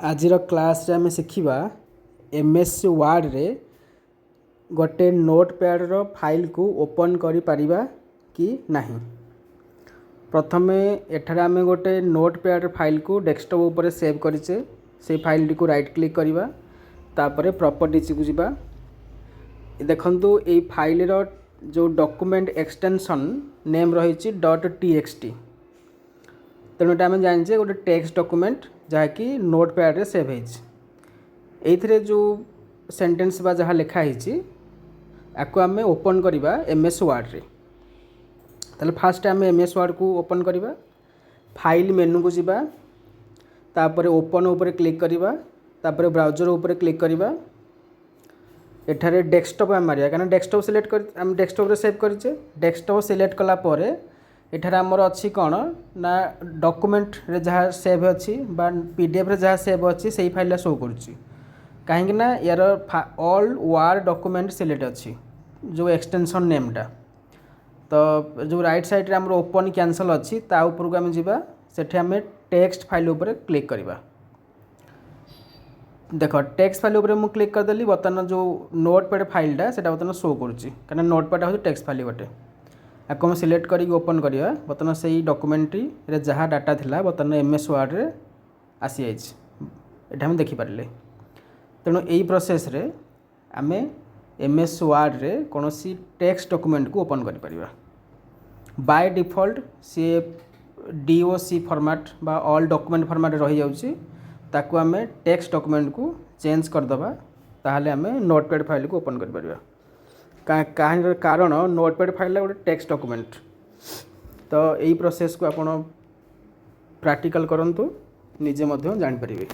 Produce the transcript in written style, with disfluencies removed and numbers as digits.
आजिर class रे आमे शिखिबा MS word रे गोटे नोटपैड रो फाइल को ओपन करि परिबा कि नाही। प्रथमे एठारे आमे गोटे नोटपैड फाइल को डेस्कटॉप ऊपर सेव करिचे। से फाइल को राइट क्लिक करिबा, तापरे प्रॉपर्टीज को जिबा। देखंतु ए फाइल रो जो डॉक्यूमेंट एक्सटेंशन नेम रहिछि .txt। तेणु एटा आमे जानिचे गोटे टेक्स्ट डॉक्यूमेंट जहाँकि नोटपैड रे सेव होइछि। एइथिरे जो सेंटेंस बा जहाँ लिखा होइछि आको आमे ओपन करिबा एमएस वर्ड रे। ताले फास्ट आमे एमएस वर्ड को ओपन करिबा, फाइल मेनू को जिबा, तापरे ओपन ऊपर क्लिक करिबा, तापरे ब्राउजर ऊपर क्लिक करिबा। एठारे डेस्कटॉप आम मारिया कारण डेस्कटॉप सिलेक्ट कर आम डेस्कटॉप रे सेव करिचे। डेस्कटॉप सिलेक्ट कला परे एठारे हमर अछि कोन ना डॉक्यूमेंट रे जहाँ सेव अछि बा पीडीएफ रे जहाँ सेव अछि सेही फाइल शो करूछि। काहेकि ना यार ऑल वर्ड डॉक्यूमेंट सिलेक्ट अछि जो एक्सटेंशन नेमटा। तो जो राइट साइड रे हमर ओपन कैंसल अछि ता ऊपर को हम जिबा, सेठी हमें टेक्स्ट फाइल ऊपर क्लिक करिबा। देखो टेक्स्ट फाइल ऊपर मु क्लिक कर देली। बर्तमान जो नोटपैड फाइलटा सेटा बर्तमान शो करूछि कारण नोटपैड हो टेक्स्ट फाइल गोटे। आपको हम सिलेक्ट करके ओपन करिया। बर्तमान से डॉक्यूमेंट्री रे जहाँ डाटा थिला बर्तमान एमएस वर्ड रे आसी जाइछि। एटा हम देखि पारले। तेणु यही प्रोसेस रे आमे एमएस वर्ड रे कोनोसी टेक्स्ट डॉक्यूमेंट को ओपन करि परिबा। By default C DOC format बा ऑल डॉक्यूमेंट फॉर्मेट रही जाउछि। ताकू आमे टेक्स्ट डॉक्यूमेंट को चेंज कर दबा, ताहले आमे नोटपैड फाइल को ओपन कर परिबा। कारण नोटपैड फाइल गोटे टेक्स्ट डॉक्यूमेंट। तो यही प्रोसेस को आपण प्रैक्टिकल करंतु, निजे मध्य जानि परिबे।